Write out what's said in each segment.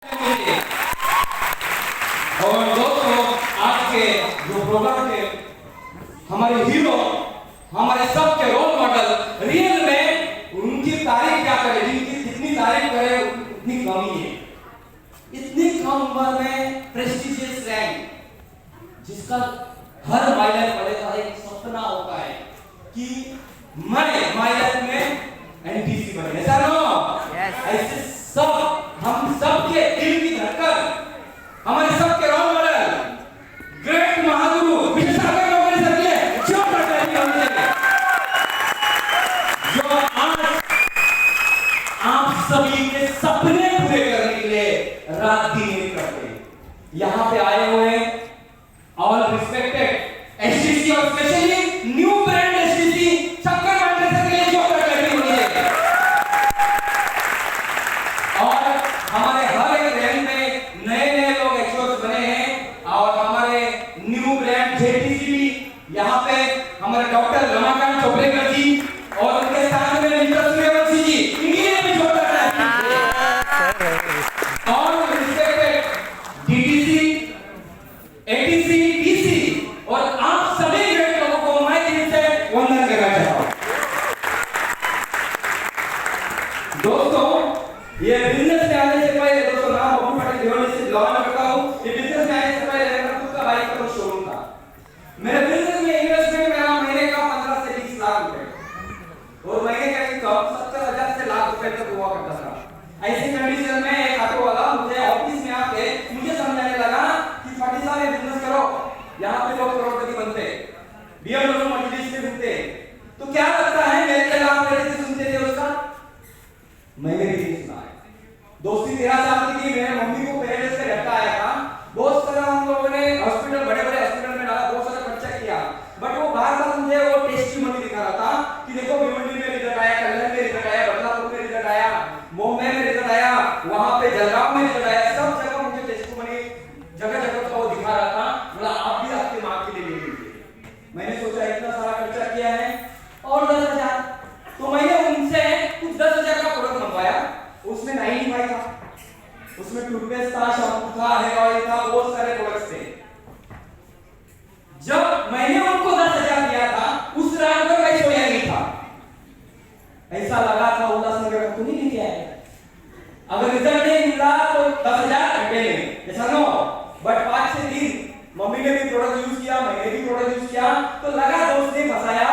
और दोस्तों आज के जो प्रोग्राम के हमारे हीरो, हमारे सबके रोल मॉडल, रियल में उनकी तारीफ क्या करें, जिनकी जितनी तारीफ करें उतनी कम ही है। इतनी कम उम्र में प्रेस्टिजियस रैंक, जिसका हर माइलर वाले का एक सपना होता है कि मैं माइलर में एनटीसी बने, ऐसा ना? ऐसे सब हम सबके दिल की धड़कन, हमारे सबके role model, great Mahaguru Vidyasagar नौकरी सर के जो प्रकार हमने, जो आज आप सभी के सपने पूरे करने के लिए रात दिन एक करते यहाँ पे आए हुए ऑल रिस्पेक्टेड एसटीसी और specially new brand STC Shankar Mande sir के लिए जो प्रकार होंगे। और हमारे हर एक रैंक में नए लोग एक्सपर्ट बने हैं और हमारे न्यू ब्रांड जेटीसी भी यहाँ पे हमारे डॉक्टर रमाकांत चोपड़ेकर जी और उनके साथ में मिस्टर सूर्यवंशी जी, इन्हीं ने जोड़ रखा है। और रिस्पेक्टेड डीटीसी, एटीसी, टीसी और आप सभी ग्रेट लोगों को मैं दिल से वंदन करना चाहता हूँ। दोस्तों ये बिजनेस में आने से पहले, दोस्तों नाम बब्बू पाटिल भिवंडी से बिलोंग करता हूँ। ये बिजनेस में आने से पहले मेरा खुद का बाइक का शोरूम था। मेरे बिजनेस में इन्वेस्टमेंट मेरा महीने का 15 से 20 लाख रुपए और महीने का इनकम 70,000 से लाख रुपए तक हुआ करता था। ऐसी कंडीशन में एक ऑटो वाला मुझे ऑफिस में आके मुझे समझाने लगा कि पाटिल साहब ये बिजनेस करो, यहाँ पे लोग करोड़पति बनते, BMW मर्सिडीज में घूमते, तो क्या लगता है मेरे लिए आप पहले से सुनते थे उसका? मैंने भी नहीं सुना है। दोस्ती 13 साल की थी, मेरे मम्मी को पहले से झटका आया था। बहुत सारा हम लोगों ने हॉस्पिटल, बड़े-बड़े हॉस्पिटल में डाला, बहुत सारा खर्चा किया, बट वो बार-बार मुझे वो टेस्टिमनी दिखा रहा था कि देखो भिवंडी में रिजल्ट आया, कल्याण में रिजल्ट आया, बदलापुर में रिजल्ट आया, मुंबई में रिजल्ट आया, वहां पे जलगांव में रिजल्ट आया, सब जगह मुझे टेस्टिमनी जगह-जगह का वो दिखा रहा था। बोला आप भी आपके मां के लिए ले लीजिए। मैंने सोचा इतना सारा खर्चा किया है और 10,000, तो मैंने उनसे कुछ 10,000 का प्रोडक्ट मंगवाया। उसमें 95 था, उसमें टूथपेस्ट था, शैम्पू था, हेयर ऑयल था, बहुत सारे प्रोडक्ट्स थे। जब मैंने उनको 10,000 दिया था, उस रात में मैं सोया नहीं था। ऐसा लगा था उल्लासनगर में तो नहीं किया है, अगर रिजल्ट नहीं मिला तो 10,000 घंटे में, ऐसा नो। बट 5 से 3 मम्मी ने भी प्रोडक्ट यूज किया, मैंने भी प्रोडक्ट यूज किया, तो लगा दोस्त ने फंसाया।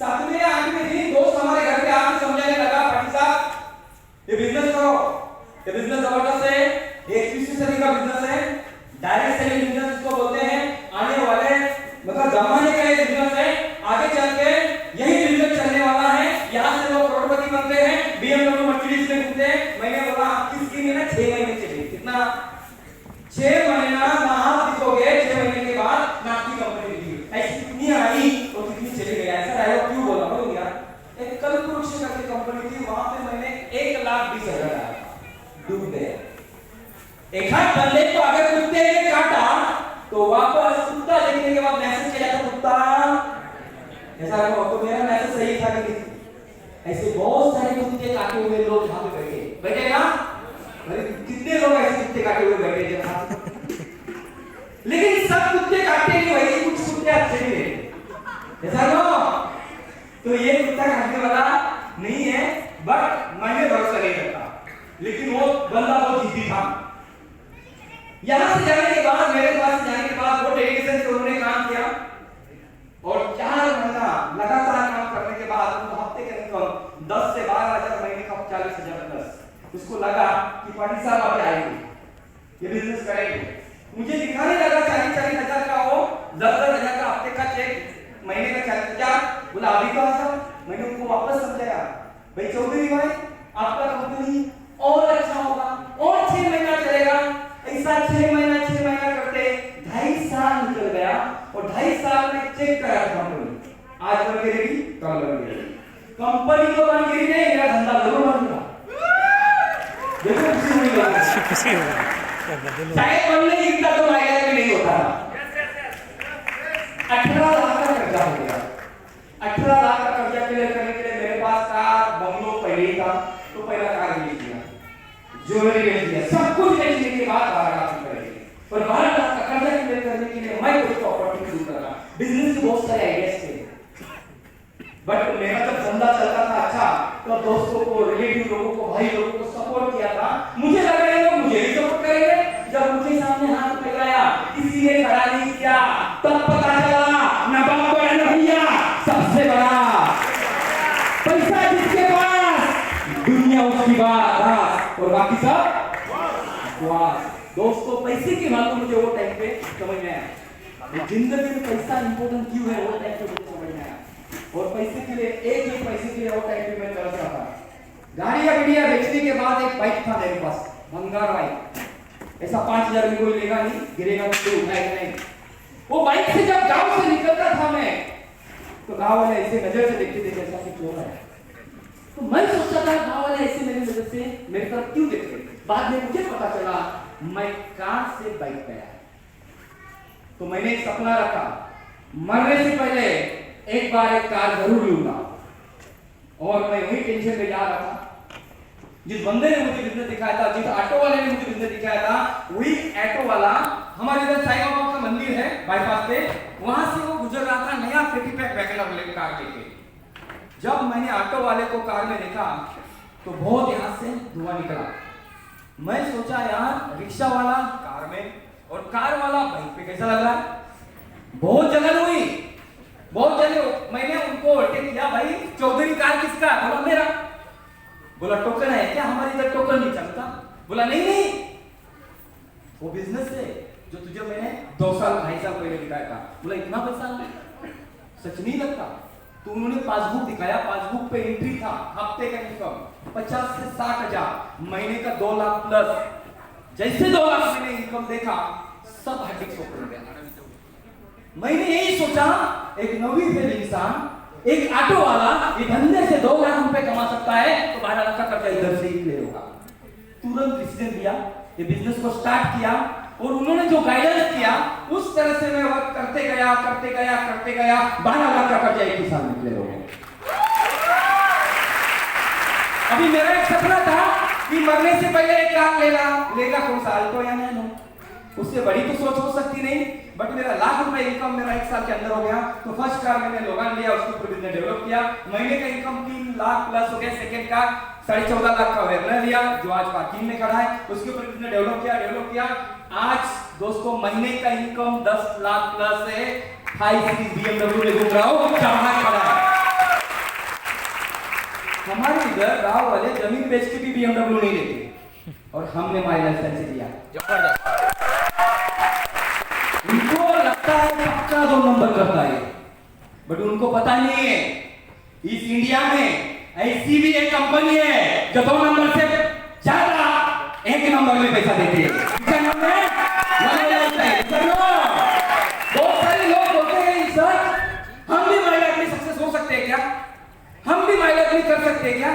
7वें 8वें दिन दोस्त हमारे घर पे आके समझाने लगा, पाटिल साहब ये बिजनेस करो, ये बिजनेस जबरदस्त है, एक स्पेशली का बिजनेस है, डायरेक्ट सेलिंग बिजनेस इसको बोलते हैं, आने वाले मतलब जमाने का ये बिजनेस है, आगे चल के यही बिजनेस चलने वाला है, यहाँ से लोग करोड़पति बनते हैं, BMW मर्सिडीज में घूमते हैं। मैंने बोला आपकी स्कीम है ना 6 महीने चलेगी, कितना? 6 महीना ना आप दिखोगे, 6 महीने के बाद ना आपकी कंपनी दिखेगी। ऐसी कितनी आई और कितनी चली गई, ऐसा डायलॉग क्यों बोला बोलो यार? एक कल्पवृक्ष करके कंपनी थी, वहां पे मैंने 1,20,000 डाला, डूब गया। एक हाथ बंदे को अगर कुत्ते ने काटा तो वापस कुत्ता देखने के बाद मैसेज किया था कुत्ता, ऐसा कहो तो मेरा मैसेज सही था कि नहीं? ऐसे बहुत सारे कुत्ते काटे हुए लोग यहाँ पे बैठे ना, कितने लोग ऐसे कुत्ते काटे हुए बैठे जहाँ, लेकिन सब कुत्ते काटे नहीं भाई, कुछ कुत्ते अच्छे भी हैं, ऐसा नो। तो ये कुत्ता काटने वाला नहीं है, बट मैंने भरोसा नहीं करता, लेकिन वो बंदा बहुत जिद्दी था। यहाँ से जाने के बाद, मेरे पास जाने के बाद वो डेडिकेशन से उन्होंने काम किया और 4 महीना लगातार काम करने के बाद हफ्ते के इनकम 10 से 12,000, महीने का 40,000 प्लस। उसको लगा कि पाटिल साहब आप आएंगे, ये बिजनेस करेंगे। मुझे दिखाने लगा 40,000 का वो 10,000 का हफ्ते का चेक, महीने का 40,000। बोला अभी तो ऐसा, मैंने उनको वापस समझाया, भाई चौधरी भाई आपका कंपनी और अच्छा होगा और 6 महीना चलेगा। ऐसा 6 महीना करते 2.5 साल निकल गया और 2.5 साल में चेक कराया कंपनी, आज बन गिरेगी कल बन गिरेगी, कंपनी तो बन गिरी नहीं, मेरा धंधा जरूर बन गया। देखो खुशी हुई बात, खुशी हुई, चाहे बनने इतना तो आएगा कि नहीं होता। 18 लाख का कर्जा हो गया। 18 लाख का कर्जा क्लियर करने के लिए मेरे पास कार बंगलो पहले ही था, तो पहला कार लीज किया। ज्वेलरी बेच दिया, सब कुछ बेचने के बाद 12 लाख रुपए लिए। और 12 लाख का कर्जा क्लियर करने के लिए मैं कुछ प्रॉपर्टी शुरू करा। बिजनेस के बहुत सारे आइडियाज थे, बट मेरा जब धंधा चलता था अच्छा, तो दोस्तों को, रिलेटिव लोगों को, भाई लोगों को सपोर्ट किया था। मुझे लगा ये लोग मुझे ही सपोर्ट करेंगे। जब उनके सामने हाथ फैलाया, किसी ने खड़ा नहीं किया, तब पता चला ना बाप बड़ा ना भैया, सबसे बड़ा पैसा जिसके पास, दुनिया उसकी बात, और बाकी सब बकवास। दोस्तों पैसे की बात मुझे वो टाइम पे समझ में आया, जिंदगी में पैसा इंपॉर्टेंट क्यों है वो टाइम पे मुझे समझ में आया। और पैसे के लिए, एक ही पैसे के लिए वो टाइम पे मैं तरस रहा था। गाड़ियां बिड़िया बेचने के बाद एक बाइक था मेरे पास, भंगार बाइक, ऐसा 5000 में कोई लेगा नहीं, गिरेगा तो उठाएगा नहीं। वो बाइक से जब गांव से निकलता था मैं, तो गांव वाले ऐसे नजर से देखते थे जैसा कि चोर है। तो मैं सोचता था गांव वाले ऐसे मेरी नजर से मेरी तरफ क्यों देख रहे। बाद में मुझे पता चला मैं कार से बाइक पे आया। तो मैंने एक सपना रखा, मरने से पहले एक बार एक कार जरूर लूंगा। और मैं वही टेंशन में जा रहा था। जिस बंदे ने मुझे बिजनेस दिखाया था, जिस ऑटो वाले ने मुझे बिजनेस दिखाया था, वही ऑटो वाला हमारे इधर साईं बाबा का मंदिर है बाईपास पे, वहां से वो गुजर रहा था नया 50 पैक वैगन लेकर कार लेके। जब मैंने ऑटो वाले को कार में देखा तो बहुत यहां से धुआं निकला। मैं सोचा यार रिक्शा वाला कार में और कार वाला बाइक पे कैसा लग रहा है। बहुत जलन हुई, बहुत जलन। मैंने उनको अटेक किया, भाई चौधरी कार किसका? बोला मेरा। बोला टोकन है क्या? हमारे इधर टोकन नहीं चलता। बोला नहीं नहीं, वो बिजनेस है जो तुझे मैंने 2 साल 2.5 साल पहले दिखाया था। बोला इतना पैसा सच नहीं लगता। तो उन्होंने पासबुक दिखाया, पासबुक पे एंट्री था हफ्ते का इनकम 50 से 60 हजार, महीने का 2 लाख प्लस। जैसे 2 लाख मैंने इनकम देखा, सब हड्डी सोच गया। मैंने यही सोचा एक नौवीं फेल इंसान, एक ऑटो वाला ये धंधे से 2 लाख रुपए कमा सकता है, तो 12 लाख का कर्जा इधर से ही क्लियर होगा। तुरंत डिसीजन लिया, ये बिजनेस को स्टार्ट किया और उन्होंने जो गाइडेंस किया उस तरह से मैं वर्क करते गया 12 लाख का कर्जा एक ही साल में क्लियर हो गया। अभी मेरा एक सपना था कि मरने से पहले एक कार लेगा कौन सा अल्टो या नैनो, उससे बड़ी तो सोच हो सकती नहीं, बट मेरा लाख रुपए इनकम मेरा 1 साल के अंदर हो गया। तो फर्स्ट कार मैंने लोगान लिया, उसके ऊपर बिजनेस डेवलप किया, महीने का इनकम 3 लाख प्लस हो गया। सेकंड कार 14.5 लाख का वेगनर लिया जो आज पार्किंग में खड़ा है, उसके ऊपर बिजनेस डेवलप किया। आज दोस्तों महीने का इनकम 10 लाख प्लस है। 5 सीरीज BMW में घूम रहा हूं, जहां खड़ा है। हमारे इधर गांव वाले जमीन बेच के भी BMW नहीं लेते और हमने माई लाइसेंस दिया। उनको लगता है पक्का 2 नंबर करता है, बट उनको पता नहीं है इस इंडिया में ऐसी भी एक कंपनी है जो 2 नंबर से ज्यादा 1 नंबर में पैसा देती है। बहुत सारे लोग बोलते हैं सर हम भी माई लाइफ में सक्सेस हो सकते हैं क्या, हम भी माई लाइफ में कर सकते हैं क्या,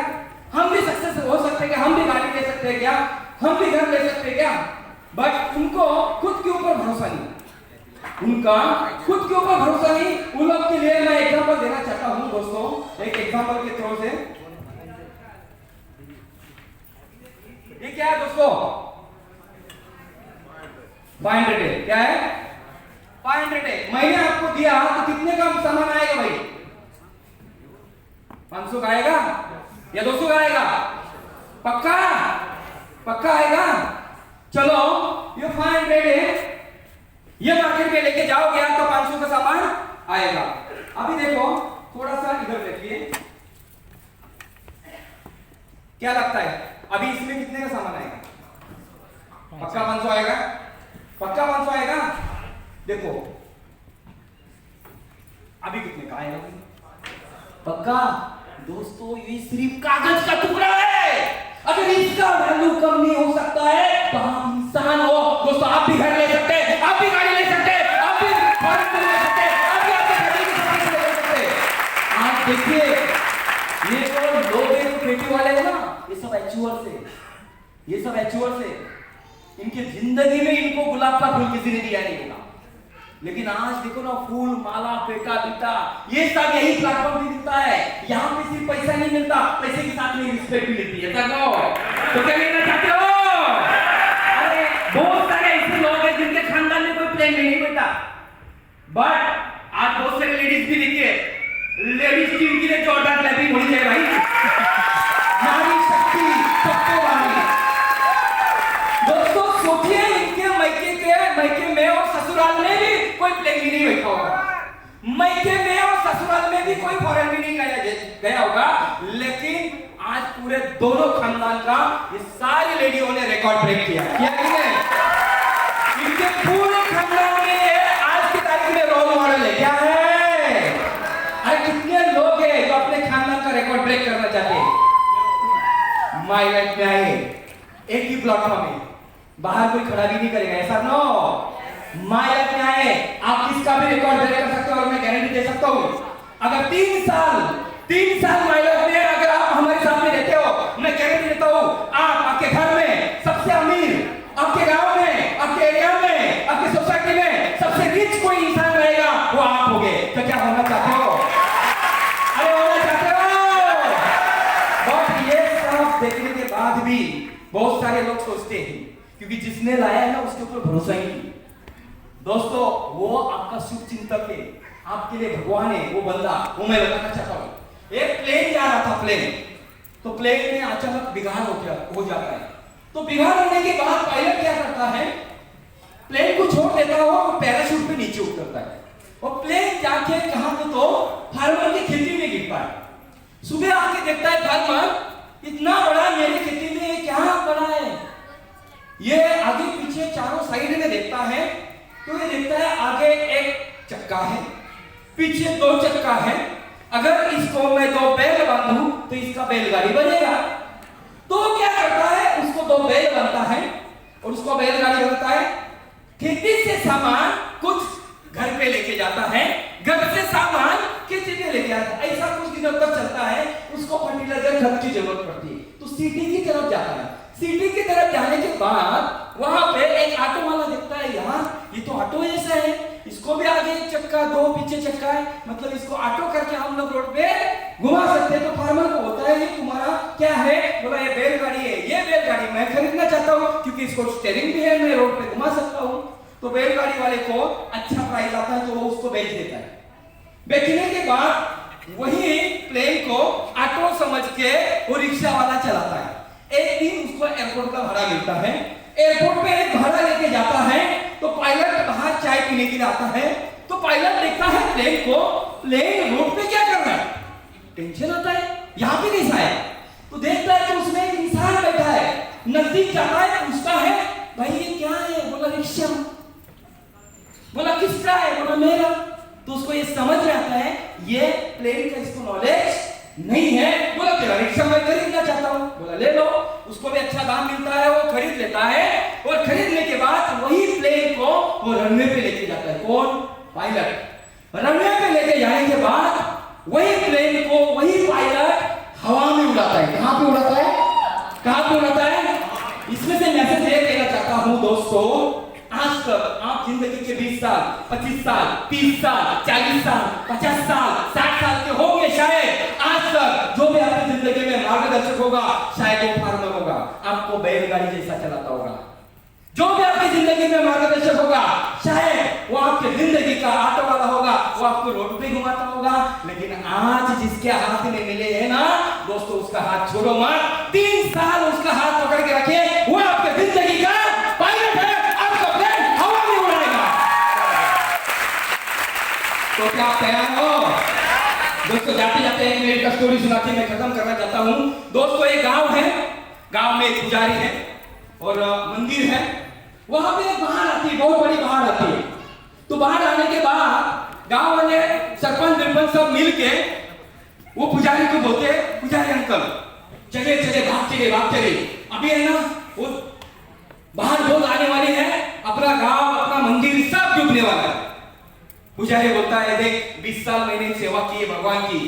हम भी सक्सेस हो सकते हैं क्या, हम भी गाड़ी ले सकते हैं क्या, हम भी घर ले सकते हैं क्या। बट उनको खुद के ऊपर भरोसा नहीं, उनका खुद के ऊपर भरोसा नहीं। उन लोग के लिए मैं एग्जांपल देना चाहता हूं दोस्तों, एक एग्जांपल के थ्रू से। ये क्या है दोस्तों? 500 है। क्या है? 500 है। मैंने आपको दिया तो कितने का सामान आएगा भाई? 500 का आएगा या 200 का आएगा? पक्का आएगा। चलो ये 500 है, ये मार्केट में लेके जाओगे तो 500 का सामान आएगा। अभी देखो थोड़ा सा इधर देखिए, क्या लगता है अभी इसमें कितने का सामान आएगा? पक्का 500 आएगा, पक्का 500 आएगा। देखो अभी कितने का आएगा? पक्का दोस्तों ये सिर्फ कागज का टुकड़ा है। अगर इसका वैल्यू कम नहीं हो सकता है तो हम इंसान हो दोस्तों। आप भी घर ले सकते हैं, आप भी गाड़ी ले सकते हैं, आप भी फॉरेन ले सकते हैं, आप भी आपके घर की सफाई ले सकते हैं। आज देखिए ये जो लोग हैं खेती वाले हैं ना, ये सब एचुअल से इनकी जिंदगी में इनको गुलाब का फूल किसी ने दिया नहीं होगा, लेकिन आज देखो ना फूल माला पेटा बिटा ये सब यही प्लेटफॉर्म भी मिलता है। यहाँ पे सिर्फ पैसा नहीं मिलता, पैसे के साथ में रिस्पेक्ट भी मिलती है। तो क्या कहना चाहते हो? प्लेन में नहीं बैठा, बट आज बहुत सारे लेडीज भी दिखे। लेडीज टीम के लिए जोरदार क्लैपिंग होनी चाहिए भाई। नारी शक्ति सबको वाली। दोस्तों सोचिए, इनके मैके में और ससुराल में भी कोई प्लेन भी नहीं बैठा होगा, मैके में और ससुराल में भी कोई फॉरेन भी नहीं गया होगा, लेकिन आज पूरे दोनों खानदान का ये सारी लेडियों ने रिकॉर्ड ब्रेक किया कि नहीं? इनके पूरे खानदान में आज की तारीख में रोल मॉडल है। क्या है? अरे कितने लोग हैं जो अपने खानदान का रिकॉर्ड ब्रेक करना चाहते हैं? माय लाइफ में आए एक ही प्लेटफॉर्म में, बाहर कोई खड़ा भी नहीं करेगा, ऐसा नो। माय लाइफ में आए आप किसका भी रिकॉर्ड ब्रेक कर सकते हो और मैं गारंटी दे सकता हूं, अगर 3 साल माय लाइफ में अगर आप हमारे साथ में रहते हो, मैं गारंटी देता हूं आप आपके घर में सबसे अमीर, आपके गांव में, आपके एरिया में, आपके सोसाइटी में सबसे रिच कोई इंसान रहेगा, वो आप होगे। तो क्या होना चाहते हो? अरे होना चाहते हो? बट ये सब देखने के बाद भी बहुत सारे लोग सोचते हैं क्योंकि जिसने लाया है ना उसके ऊपर भरोसा ही नहीं। दोस्तों वो आपका शुभ चिंतक है, आपके लिए भगवान है वो बंदा, वो मैं बताना चाहता हूँ। एक प्लेन जा रहा था, तो प्लेन में अचानक बिगाड़ हो जाता है। तो बिगाड़ होने के बाद पायलट क्या करता है, प्लेन को छोड़ देता है और पैराशूट पे नीचे उतरता है और प्लेन जाके कहां तो फार्मर की खेती में गिरता है। सुबह आके देखता है फार्मर इतना बड़ा मेरी खेती में क्या पड़ा है। ये आगे पीछे चारों साइड में देखता है तो ये देखता है आगे एक चक्का है, पीछे 2 चक्का है, अगर इसको मैं 2 बैल बांधूं तो इसका बैलगाड़ी बनेगा। तो क्या करता है, उसको 2 बैल बनता है और उसको बैलगाड़ी बनता है। खेती से सामान कुछ घर पे लेके जाता है, घर से सामान खेती पे लेके आता है। ऐसा कुछ दिनों तक चलता है, उसको फर्टिलाइजर खत की जरूरत पड़ती है तो सिटी की तरफ जाता है। सिटी की तरफ जाने के बाद वहां पे एक ऑटो वाला देखता है, यार ये तो ऑटो जैसा है, इसको भी आगे एक चक्का 2 पीछे चक्का है, मतलब इसको ऑटो करके हम लोग रोड पे घुमा सकते हैं। तो फार्मर को होता है ये तुम्हारा क्या है? बोला ये बैलगाड़ी है, ये बैलगाड़ी मैं खरीदना चाहता हूँ क्योंकि इसको स्टीयरिंग भी है, मैं रोड पे घुमा सकता हूँ। तो बैलगाड़ी वाले को अच्छा प्राइस आता है तो वो उसको बेच देता है। बेचने के बाद वही प्लेन को ऑटो समझ के वो रिक्शा वाला चलाता है। एक दिन उसको एयरपोर्ट का भाड़ा मिलता है, एयरपोर्ट पे एक भाड़ा लेके जाता है तो पायलट बाहर चाय पीने के लिए आता है। तो पायलट देखता है प्लेन को, प्लेन रोड पे क्या कर रहा है, टेंशन आता है यहाँ पे कैसा है। तो देखता है कि उसमें एक इंसान बैठा है, नजदीक जाता है, पूछता है भाई ये क्या है? बोला रिक्शा। बोला किसका है? बोला मेरा। तो उसको ये समझ में आता है ये प्लेन का इसको नॉलेज नहीं है। बोला तेरा रिक्शा मैं खरीदना चाहता हूँ। बोला ले लो। उसको भी अच्छा दाम मिलता है, वो खरीद लेता है और खरीदने के बाद वही प्लेन को वो रनवे पे लेके जाता है। कौन? पायलट। रनवे पे लेके जाने के बाद वही प्लेन को वही पायलट हवा में उड़ाता है। कहां पे उड़ाता है? कहां पे उड़ाता है? इसमें से मैसेज ये देना चाहता हूं दोस्तों, आज तक आप जिंदगी के 20 साल, 25 साल, 30 साल, 40 साल, 50 साल, 60 साल के होंगे शायद। आज तक जो भी आपकी जिंदगी में मार्गदर्शक होगा शायद वो फार्मर होगा, आपको बैलगाड़ी जैसा चलाता होगा। जो भी आपकी जिंदगी में मार्गदर्शक होगा शायद वो आपकी जिंदगी का ऑटो वाला होगा, वो आपको रोड पे घुमाता होगा। लेकिन आज जिसके हाथ में मिले हैं ना दोस्तों, उसका हाथ छोड़ो मत। 3 साल उसका हाथ पकड़ के रखिए, वो आपकी जिंदगी का पायलट है। तो क्या तैयार हो दोस्तों? जाते जाते एक मिनट का स्टोरी सुना के मैं खत्म करना चाहता हूँ। दोस्तों एक गांव है, गांव में एक पुजारी है और मंदिर है। वहां पे एक बाढ़ आती है, बहुत बड़ी बाढ़ आती है। तो बाढ़ आने के बाद गांव वाले सरपंच सब मिल के वो पुजारी को बोलते हैं, पुजारी अंकल चले चले भाग चले, अभी है ना वो बाढ़ बहुत आने वाली है, अपना गांव अपना मंदिर सब डूबने वाला है। पुजारी बोलता है देख 20 साल मैंने सेवा की है भगवान की,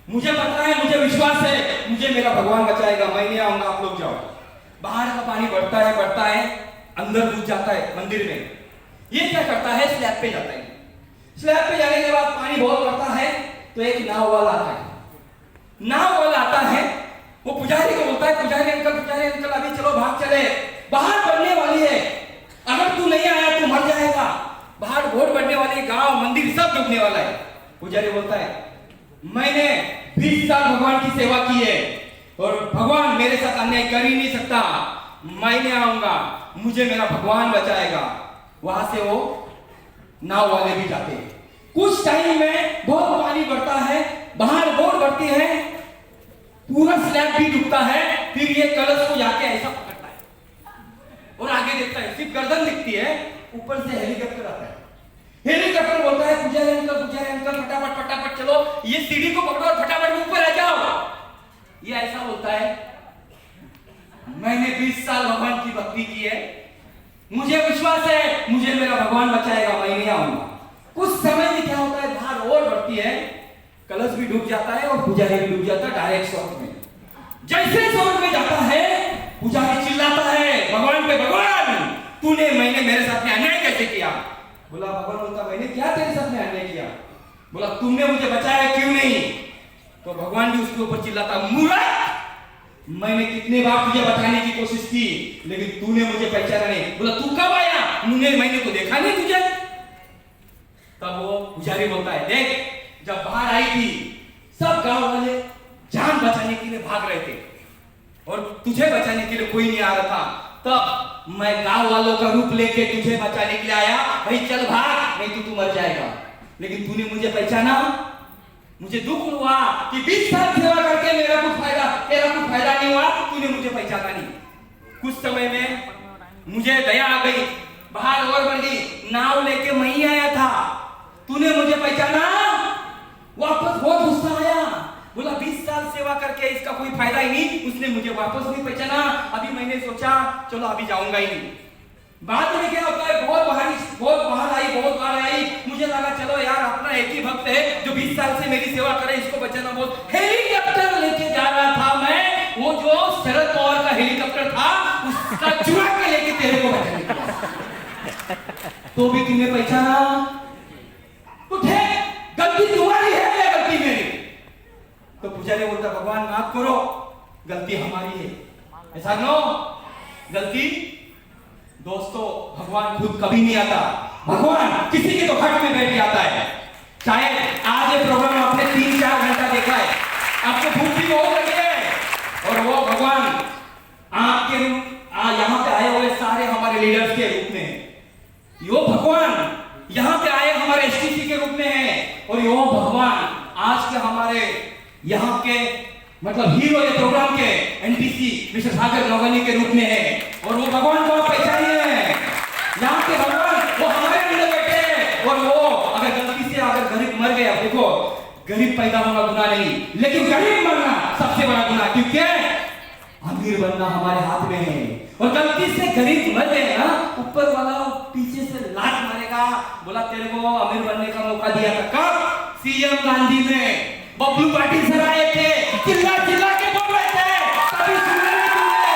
मुझे पता है, मुझे विश्वास है, मुझे मेरा भगवान बचाएगा, मैं नहीं आऊंगा, आप लोग जाओ। बाहर का पानी बढ़ता है, अंदर घुस जाता है मंदिर में। ये क्या करता है, स्लैब पे जाता है। स्लैब पे जाने के बाद पानी बहुत बढ़ता है तो एक नाव वाला आता है। नाव वाला आता है, वो पुजारी को बोलता है पुजारी अंकल अभी चलो भाग चले, बाहर बढ़ने वाली है, अगर तू नहीं आया तो मर जाएगा। वाला है। पुजारी बोलता है मैंने 20 साल भगवान की सेवा की है और भगवान मेरे साथ अन्याय कर ही नहीं सकता, मैंने आऊंगा, मुझे मेरा भगवान बचाएगा। वहां से वो नाव वाले भी जाते हैं। कुछ टाइम में बहुत पानी बढ़ता है, बाहर बोट बढ़ती है, पूरा स्लैब भी डूबता है। फिर ये कलश को जाके ऐसा पकड़ता है और आगे देखता है, सिर्फ गर्दन दिखती है, ऊपर से हेलीकॉप्टर आता है। हेलीकॉप्टर बोलता है पुजारी अंकल फटाफट फटाफट चलो, ये सीढ़ी को पकड़ो और फटाफट ऊपर आ जाओ। ये ऐसा बोलता है मैंने 20 साल भगवान की भक्ति की है, मुझे विश्वास है मुझे मेरा भगवान बचाएगा, मैं नहीं आऊंगा। कुछ समय में क्या होता है, बाहर और बढ़ती है, कलश भी डूब जाता है और पुजारी भी डूब जाता है डायरेक्ट स्वर्ग में। जैसे स्वर्ग में जाता है, पुजारी चिल्लाता है भगवान पे, भगवान तूने मैंने मेरे साथ में अन्याय कैसे किया? बोला भगवान बोलता मैंने क्या तेरे साथ में अन्याय किया? बोला तुमने मुझे बचाया क्यों नहीं? तो भगवान भी उसके ऊपर चिल्लाता मूर्ख, मैंने कितने बार तुझे बचाने की कोशिश की लेकिन तूने मुझे पहचाना नहीं। बोला तू कब आया? मैंने तो देखा नहीं तुझे। तब वो पुजारी बोलता है देख, जब बाहर आई थी सब गांव वाले जान बचाने के लिए भाग रहे थे और तुझे बचाने के लिए कोई नहीं आ रहा था, तब मैं गांव वालों का रूप लेके तुझे बचाने के लिए आया, भाई चल भाग नहीं तो तू मर जाएगा। लेकिन तूने मुझे पहचाना, मुझे दुख हुआ कि 20 साल सेवा करके तेरा कुछ फायदा नहीं हुआ, तूने मुझे पहचाना नहीं। कुछ समय में मुझे दया आ गई, बाहर और बढ़ गई, नाव लेके मैं ही आया था, तूने मुझे पहचाना, वापस बहुत गुस्सा आया। बोला 20 साल सेवा करके इसका कोई फायदा ही नहीं, उसने मुझे वापस नहीं पहचाना। अभी मैंने सोचा चलो अभी जाऊंगा ही नहीं। बाद में क्या होता है, बहुत बाहर आई, मुझे लगा चलो यार अपना एक ही भक्त है जो 20 साल से मेरी सेवा करे, इसको बचाना। बोल हेलीकॉप्टर लेके जा रहा था मैं, वो जो शरद पवार का हेलीकॉप्टर था उसका चुरा के लेके तेरे को बचाने के लिए। तो भी तूने पहचाना, उठे गलती तुम्हारी है या गलती मेरी? तो पुजारी बोलता भगवान माफ करो, गलती हमारी है। ऐसा नो गलती दोस्तों, भगवान खुद कभी नहीं आता, भगवान किसी के तो हट में बैठ जाता है। शायद आज ये प्रोग्राम आपने 3-4 घंटा देखा है, आपको भूख भी बहुत लगी है और वो भगवान आपके यहाँ पे आए हुए सारे हमारे लीडर्स के रूप में, यो भगवान यहाँ पे आए हमारे एसटीसी के रूप में है और यो भगवान आज के हमारे यहाँ के मतलब हीरो ये प्रोग्राम के एनटीसी मिस्टर सागर नौगनी के रूप में है। और वो भगवान को आप पहचानिए, यहाँ के भगवान वो हमारे अंदर बैठे हैं। और वो अगर गलती से अगर गरीब मर गया, देखो गरीब पैदा होना गुनाह नहीं, लेकिन गरीब मरना सबसे बड़ा गुनाह, क्योंकि अमीर बनना हमारे हाथ में है। और गलती से गरीब मर गए ना, ऊपर वाला पीछे से लात मारेगा, बोला तेरे को अमीर बनने का मौका दिया था कब? सीएम गांधी में बबलू पाटिल सर आए थे, चिल्ला चिल्ला के बोल रहे थे, कभी सुना नहीं तुमने।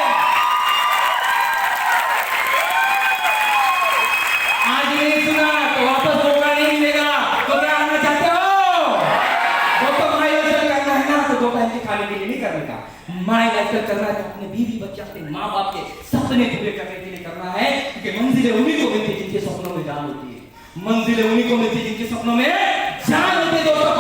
आज नहीं सुना तो वापस मौका नहीं मिलेगा। तो क्या आना चाहते हो? वो तो माई लाइफ करना है ना, तो 2 टाइम के खाने के लिए नहीं करने का, माई लाइफ करना है, अपने बीवी बच्चे अपने माँ बाप के सपने पूरे करने के लिए करना है। क्योंकि मंजिलें उन्हीं को मिलती जिनके सपनों में जान होती है, मंजिलें उन्हीं को मिलती जिनके सपनों में जान होती है। दोस्तों